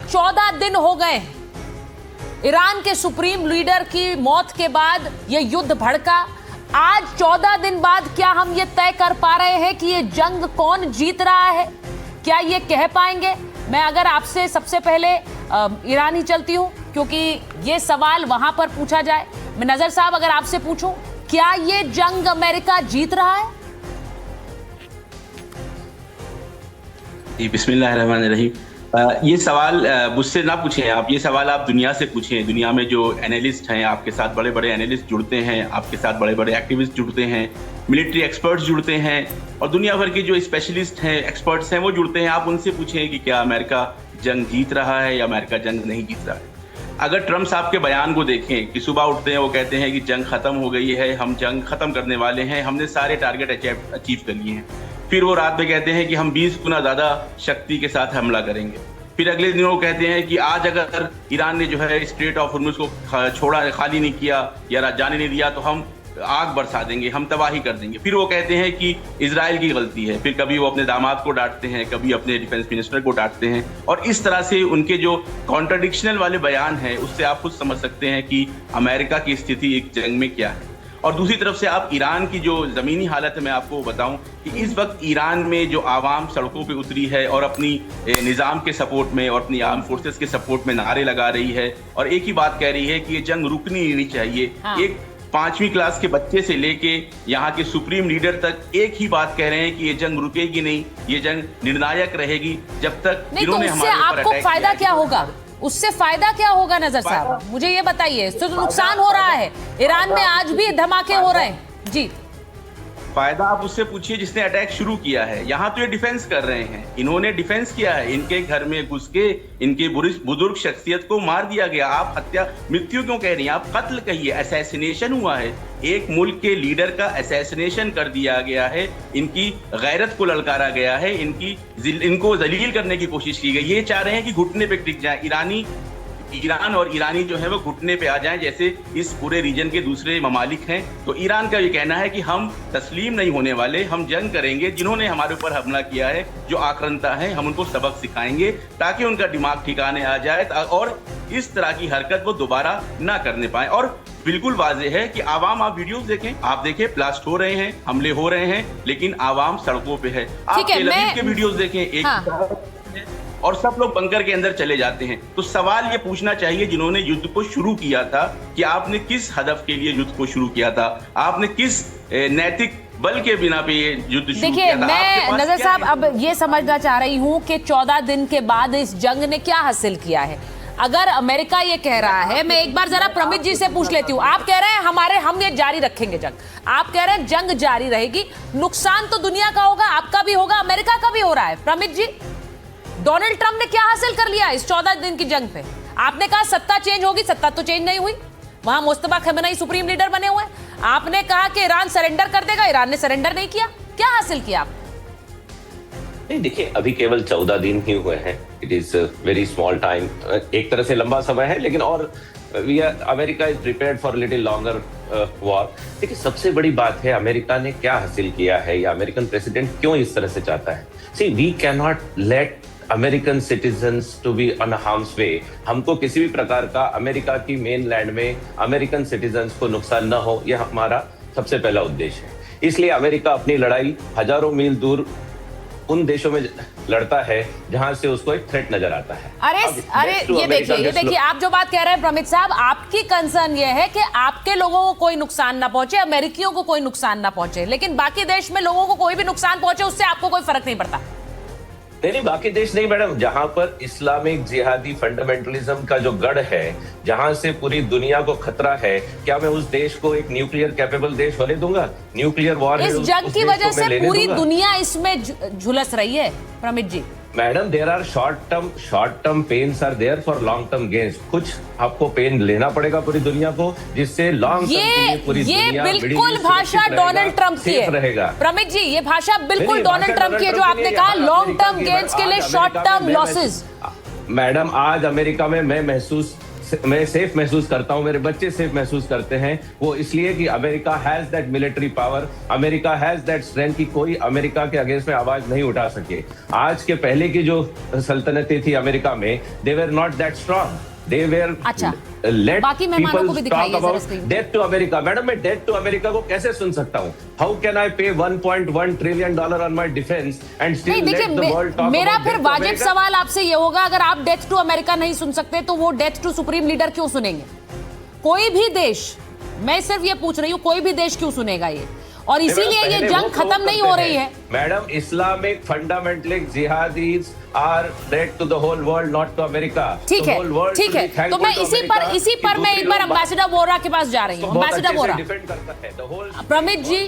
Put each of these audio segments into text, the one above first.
14 दिन हो गए ईरान के सुप्रीम लीडर की मौत के बाद ये युद्ध भड़का। आज 14 दिन बाद क्या हम ये तय कर पा रहे हैं कि ये जंग कौन जीत रहा है? क्या ये कह पाएंगे? मैं अगर आपसे सबसे पहले ईरान ही चलती हूं, क्योंकि ये सवाल वहां पर पूछा जाए। मैं नजर साहब अगर आपसे पूछूं, क्या ये जंग अमेरिका जीत रहा है? बिस्मिल्लाहिर्रहमानिर्रहीम। ये सवाल मुझसे ना पूछें आप, ये सवाल आप दुनिया से पूछें। दुनिया में जो एनालिस्ट हैं, आपके साथ बड़े बड़े एनालिस्ट जुड़ते हैं, आपके साथ बड़े बड़े एक्टिविस्ट जुड़ते हैं, मिलिट्री एक्सपर्ट्स जुड़ते हैं, और दुनिया भर के जो स्पेशलिस्ट हैं, एक्सपर्ट्स हैं, वो जुड़ते हैं। आप उनसे पूछें कि क्या अमेरिका जंग जीत रहा है या अमेरिका जंग नहीं जीत रहा है। अगर ट्रम्प साहब के बयान को देखें कि सुबह उठते हैं वो कहते हैं कि जंग खत्म हो गई है, हम जंग खत्म करने वाले हैं, हमने सारे टारगेट अचीव कर लिए हैं। फिर वो रात में कहते हैं कि हम 20 गुना ज़्यादा शक्ति के साथ हमला करेंगे। फिर अगले दिन वो कहते हैं कि आज अगर ईरान ने जो है स्ट्रेट ऑफ हॉर्मुज़ को छोड़ा, खाली नहीं किया या जाने नहीं दिया, तो हम आग बरसा देंगे, हम तबाही कर देंगे। फिर वो कहते हैं कि इजराइल की गलती है। फिर कभी वो अपने दामाद को डांटते हैं, कभी अपने डिफेंस मिनिस्टर को डांटते हैं, और इस तरह से उनके जो कॉन्ट्रडिक्शनल वाले बयान हैं, उससे आप खुद समझ सकते हैं कि अमेरिका की स्थिति एक जंग में क्या है। और दूसरी तरफ से आप ईरान की जो ज़मीनी हालत है, मैं आपको बताऊं कि इस वक्त ईरान में जो आवाम सड़कों पे उतरी है और अपनी निज़ाम के सपोर्ट में और अपनी आर्म फोर्सेस के सपोर्ट में नारे लगा रही है, और एक ही बात कह रही है कि ये जंग रुकनी नहीं चाहिए। हाँ। एक 5वीं क्लास के बच्चे से लेके यहाँ के सुप्रीम लीडर तक एक ही बात कह रहे हैं कि ये जंग रुकेगी नहीं, ये जंग निर्णायक रहेगी जब तक इन्होंने हमारे ऊपर आपको फायदा क्या होगा? उससे फायदा क्या होगा नजर साहब, मुझे ये बताइए। इससे तो नुकसान हो रहा है, ईरान में आज भी धमाके हो रहे हैं। जी, फायदा आप उससे पूछिए जिसने अटैक शुरू किया है। यहाँ तो ये डिफेंस कर रहे हैं, इन्होंने डिफेंस किया है, इनके घर में घुस के इनके बुजुर्ग शख्सियत को मार दिया गया। आप हत्या मृत्यु क्यों कह रही हैं? आप कत्ल कहिए, असैसिनेशन हुआ है। एक मुल्क के लीडर का असैसिनेशन कर दिया गया है, इनकी गैरत को ललकारा गया है, इनको जलील करने की कोशिश की गई। ये चाह रहे हैं कि घुटने पे टिक जाए ईरान और ईरानी जो है वो घुटने पे आ जाएं, जैसे इस पूरे रीजन के दूसरे ममालिक हैं। तो ईरान का ये कहना है कि हम तस्लीम नहीं होने वाले, हम जंग करेंगे। जिन्होंने हमारे ऊपर हमला किया है, जो आक्रांता है, हम उनको सबक सिखाएंगे ताकि उनका दिमाग ठिकाने आ जाए और इस तरह की हरकत वो दोबारा ना करने पाए। और बिल्कुल वाज़ेह है कि आवाम, आप वीडियोस देखें, आप देखें ब्लास्ट हो रहे हैं, हमले हो रहे हैं, लेकिन आवाम सड़कों पे है। आप तेल अवीव के वीडियोस देखें, एक और सब लोग बंकर के अंदर चले जाते हैं। तो सवाल ये पूछना चाहिए जिन्होंने युद्ध को शुरू किया था कि आपने किस हदफ के लिए युद्ध को शुरू किया था, आपने किस नैतिक बल के बिना पे ये युद्ध शुरू किया था। देखिए, मैं नजर साहब अब ये समझना चाह रही हूँ कि 14 दिन के बाद इस जंग ने क्या हासिल किया है। अगर अमेरिका ये कह रहा है, मैं एक बार जरा प्रमित जी से पूछ लेती हूँ। आप कह रहे हैं हम ये जारी रखेंगे जंग, आप कह रहे हैं जंग जारी रहेगी, नुकसान तो दुनिया का होगा, आपका भी होगा, अमेरिका का भी हो रहा है। प्रमित जी, डोनाल्ड ट्रंप ने क्या हासिल कर लिया इस 14 दिन की जंग पे? आपने कहा सत्ता चेंज होगी, सत्ता तो चेंज नहीं हुई, वहां मुस्तफा खमेनी सुप्रीम लीडर बने हुए हैं। आपने कहा कि ईरान सरेंडर कर देगा, ईरान ने सरेंडर नहीं किया। क्या हासिल किया आप? नहीं, देखिए, अभी केवल 14 दिन ही हुए हैं। It is very small time. एक तरह से लंबा समय है, लेकिन और America is prepared for little longer war. देखिए, सबसे बड़ी बात है अमेरिका ने क्या हासिल किया है या अमेरिकन प्रेसिडेंट क्यों इस तरह से चाहता है। See, we can not let American citizens to be on harm's way. हमको किसी भी प्रकार का अमेरिका की मेन लैंड में अमेरिकन सिटीजन्स को नुकसान न हो, यह हमारा सबसे पहला उद्देश्य है। इसलिए अमेरिका अपनी लड़ाई हजारों मील दूर उन देशों में लड़ता है जहां से उसको एक थ्रेट नजर आता है। अरे ये देखिए आप जो बात कह रहे हैं प्रमित साहब, आपकी कंसर्न ये है कि आपके लोगों को कोई नुकसान ना पहुंचे, अमेरिकियों को कोई नुकसान ना पहुंचे, लेकिन बाकी देश में लोगों को कोई भी नुकसान पहुंचे उससे आपको कोई फर्क नहीं पड़ता। नहीं, बाकी देश नहीं मैडम, जहां पर इस्लामिक जिहादी फंडामेंटलिज्म का जो गढ़ है, जहां से पूरी दुनिया को खतरा है, क्या मैं उस देश को एक न्यूक्लियर कैपेबल देश होने दूंगा? न्यूक्लियर वॉर इस जंग की वजह से पूरी दुनिया इसमें झुलस रही है Pramit ji. Madam, there are short term pains are there for long term gains. कुछ आपको पेन लेना पड़ेगा पूरी दुनिया को, जिससे लॉन्ग टर्म के लिए पूरी दुनिया बिल्कुल भाषा डोनाल्ड ट्रंप की है प्रमित जी, ये भाषा बिल्कुल डोनाल्ड ट्रंप की है जो आपने कहा लॉन्ग टर्म गेन्स के लिए शॉर्ट टर्म लॉसेस। मैडम, आज अमेरिका में मैं महसूस मैं सेफ महसूस करता हूं, मेरे बच्चे सेफ महसूस करते हैं, वो इसलिए कि America has that military power, America has that strength कि कोई अमेरिका के अगेंस्ट में आवाज नहीं उठा सके। आज के पहले की जो सल्तनतें थी अमेरिका में, they were not that strong, they were अच्छा, लेट बाकी मेहमानों को भी दिखाइए टॉक जरा अबाउट स्क्रीन पे। Date to America. मैडम, मैं डेट टू अमेरिका को कैसे सुन सकता हूं? हाउ कैन आई पे 1.1 trillion dollar on my defence and नहीं स्टिल देखिए, लेट द वर्ल्ड टॉक? मेरा फिर वाजिब सवाल आपसे ये होगा, अगर आप डेथ टू अमेरिका नहीं सुन सकते तो वो डेथ टू सुप्रीम लीडर क्यों सुनेंगे? कोई भी देश, मैं सिर्फ ये पूछ रही हूँ, कोई भी देश क्यों सुनेगा ये? और इसीलिए ये जंग खत्म नहीं हो रही है। Madam, Islamic fundamentalist jihadis are threat to the whole world, not to America. ठीक है, ठीक है, तो मैं इसी पर मैं एक बार एम्बेसडर वोरा के पास जा रही हूँ। एम्बेसडर वोरा, प्रमित जी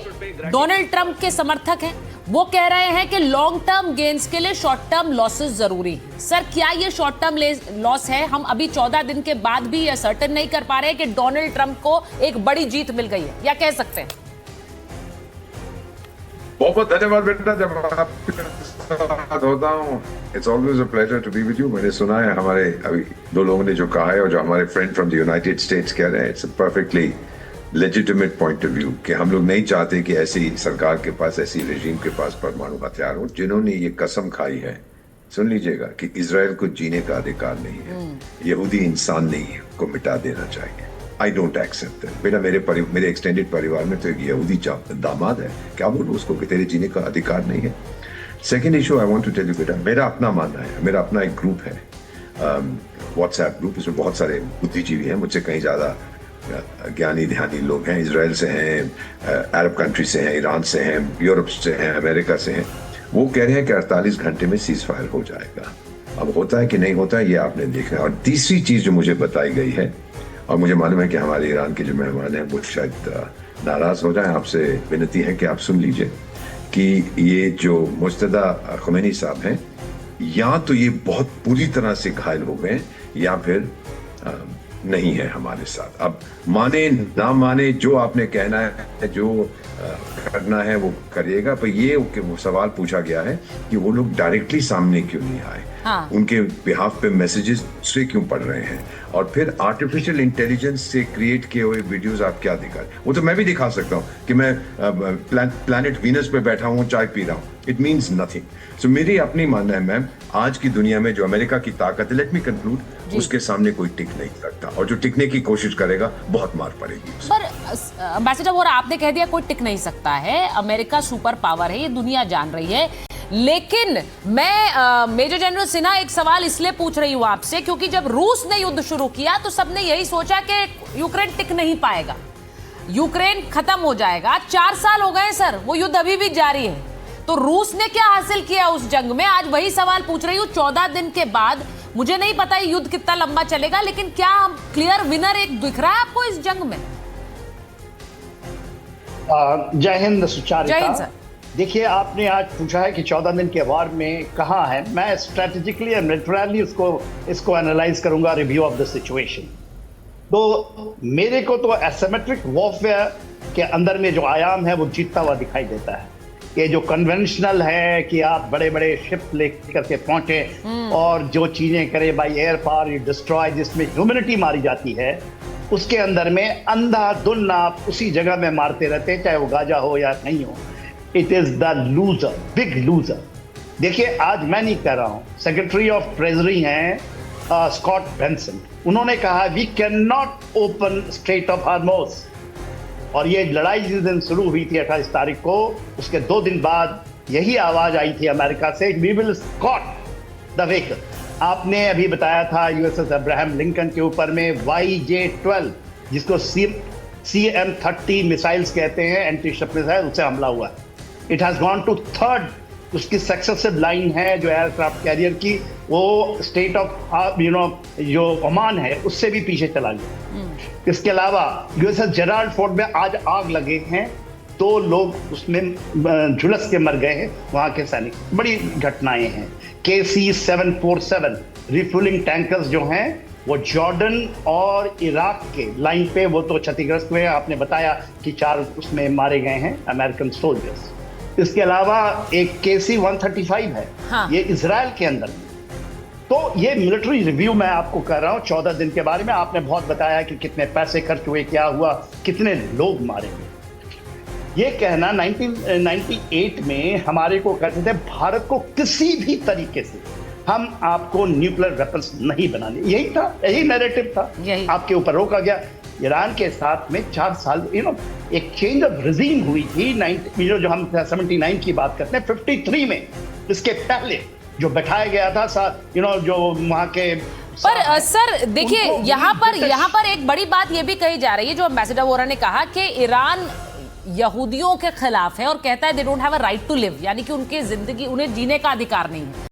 डोनाल्ड ट्रंप के समर्थक हैं, वो कह रहे हैं कि लॉन्ग टर्म गेन्स के लिए शॉर्ट टर्म लॉसेस जरूरी है। सर, क्या ये शॉर्ट टर्म लॉस है? हम अभी 14 दिन के बाद भी ये सर्टेन नहीं कर पा रहे कि डोनाल्ड ट्रंप को एक बड़ी जीत मिल गई है, या कह सकते हैं? बहुत धन्यवाद बेटा, जब आपके साथ होता हूँ it's always a pleasure to be with you. मैंने सुना है हमारे अभी दो लोगों ने जो कहा है और जो हमारे friend from the United states कह रहे हैं, it's a perfectly legitimate point of view कि हम लोग नहीं चाहते कि ऐसी सरकार के पास, ऐसी रेजिम के पास परमाणु हथियार हो जिन्होंने ये कसम खाई है, सुन लीजिएगा, कि इजराइल को जीने का अधिकार नहीं है, यहूदी इंसान नहीं है, को मिटा देना चाहिए। I don't accept that. बेटा, मेरे एक्सटेंडेड परिवार में तो एक यहूदी दामाद है, क्या बोलूं उसको कि तेरे जीने का अधिकार नहीं है? Second issue I want to tell you बेटा, मेरा अपना मानना है, मेरा अपना एक ग्रुप है, व्हाट्सएप ग्रुप, इसमें बहुत सारे बुद्धिजीवी हैं, मुझसे कहीं ज़्यादा ज्ञानी ध्यानी लोग हैं, इसराइल से हैं, अरब कंट्री से हैं, ईरान से हैं, यूरोप से हैं, अमेरिका से हैं। वो कह रहे हैं कि 48 घंटे में सीज फायर हो जाएगा। अब होता है कि नहीं होता है, ये आपने देखना है। और तीसरी चीज़ जो मुझे बताई गई है, और मुझे मालूम है कि हमारे ईरान के जो मेहमान हैं वो शायद नाराज हो जाएं, आपसे विनती है कि आप सुन लीजिए कि ये जो मुस्तदा खुमैनी साहब हैं, या तो ये बहुत बुरी तरह से घायल हो गए या फिर नहीं है हमारे साथ। अब माने ना माने, जो आपने कहना है, जो करना है वो करिएगा, पर ये वो सवाल पूछा गया है कि वो लोग डायरेक्टली सामने क्यों नहीं आए, हाँ। उनके बिहाफ पे मैसेजेस से क्यों पढ़ रहे हैं, और फिर आर्टिफिशियल इंटेलिजेंस से क्रिएट किए हुए वीडियोस आप क्या दिखा रहे हैं? वो तो मैं भी दिखा सकता हूँ कि मैं प्लैनेट वीनस पे बैठा हूँ, चाय पी रहा हूँ, इट मीन्स नथिंग। सो मेरी अपनी मानना है मैम, आज की दुनिया में जो अमेरिका की ताकत है, लेट मी कंक्लूड, उसके सामने कोई टिक नहीं सकता, और जो टिकने की कोशिश करेगा बहुत मार पड़ेगी। पर एम्बेसडर वोरा, आपने कह दिया कोई टिक नहीं सकता है, अमेरिका सुपर पावर है, ये दुनिया जान रही है, लेकिन मैं मेजर जनरल सिन्हा एक सवाल इसलिए पूछ रही हूं आपसे क्योंकि जब रूस ने युद्ध शुरू किया तो सबने यही सोचा कि यूक्रेन टिक नहीं पाएगा, यूक्रेन खत्म हो जाएगा। 4 साल हो गए सर, वो युद्ध अभी भी जारी है। तो रूस ने क्या हासिल किया उस जंग में? आज वही सवाल पूछ रही हूं 14 दिन के बाद। मुझे नहीं पता युद्ध कितना लंबा चलेगा, लेकिन क्या क्लियर विनर एक दिख रहा है आपको इस जंग में? जय हिंद सुचारिता। जय हिंद सर। देखिए, आपने आज पूछा है कि 14 दिन के वार में कहाँ है। मैं स्ट्रेटेजिकली एंड लिटरली इसको एनालाइज करूंगा, रिव्यू ऑफ द सिचुएशन। तो मेरे को तो एसिमेट्रिक वॉरफेयर के अंदर में जो आयाम है वो जीतता हुआ दिखाई देता है। ये जो कन्वेंशनल है कि आप बड़े बड़े शिप लेकर के पहुंचे और जो चीजें करे बाय एयर पावर, डिस्ट्रॉय, जिसमें ह्यूमैनिटी मारी जाती है, उसके अंदर में अंधाधुंध आप उसी जगह में मारते रहते हैं, चाहे वो गाजा हो या नहीं हो। It is the loser, big loser. देखिए, आज मैं नहीं कह रहा हूं, सेक्रेटरी ऑफ ट्रेजरी हैं स्कॉट बेंसन, उन्होंने कहा we can not open strait of Hormuz. और ये लड़ाई जिस दिन शुरू हुई थी 28 तारीख को, उसके 2 दिन बाद यही आवाज आई थी अमेरिका से, we will escort the vehicle. आपने अभी बताया था यूएसएस अब्राहम लिंकन के ऊपर में YJ-12, जिसको CM-30 मिसाइल्स कहते हैं, एंटी शिप मिसाइल, उससे हमला हुआ। It has gone to 3rd, उसकी सक्सेसिव लाइन है जो एयरक्राफ्ट कैरियर की, वो स्टेट ऑफ जो ओमान है उससे भी पीछे चला गया। इसके अलावा यूएसएस जेराल्ड फोर्ड में आज आग लगे हैं, 2 लोग उसमें झुलस के मर गए हैं, वहां के सैनिक। बड़ी घटनाएं हैं। KC-747 रिफ्यूलिंग टैंकर्स जो हैं वो जॉर्डन और इराक के लाइन पे वो तो क्षतिग्रस्त हुए। आपने बताया कि 4 उसमें मारे गए हैं अमेरिकन सोल्जर्स। इसके अलावा एक KC-135 है, हाँ। ये इजराइल के अंदर में, तो ये मिलिट्री रिव्यू मैं आपको कर रहा हूं 14 दिन के बारे में। आपने बहुत बताया कि कितने पैसे खर्च हुए, क्या हुआ, कितने लोग मारे गए। ये कहना 1998 में हमारे को कहते थे भारत को किसी भी तरीके से हम आपको न्यूक्लियर वेपन्स नहीं बनाने, यही था, यही नैरेटिव था, यही आपके ऊपर रोका गया। ईरान के साथ में 4 साल एक चेंज ऑफ रिजीम हुई थी, जो हम 79 की बात करते हैं, 53 में इसके पहले जो बैठाया गया था साथ जो वहां के पर सर देखिए यहाँ पर एक बड़ी बात ये भी कही जा रही है, जो एम्बेसडर वोरा ने कहा कि ईरान यहूदियों के खिलाफ है और कहता है they don't have a right to live, यानी कि उनकी जिंदगी, उन्हें जीने का अधिकार नहीं है।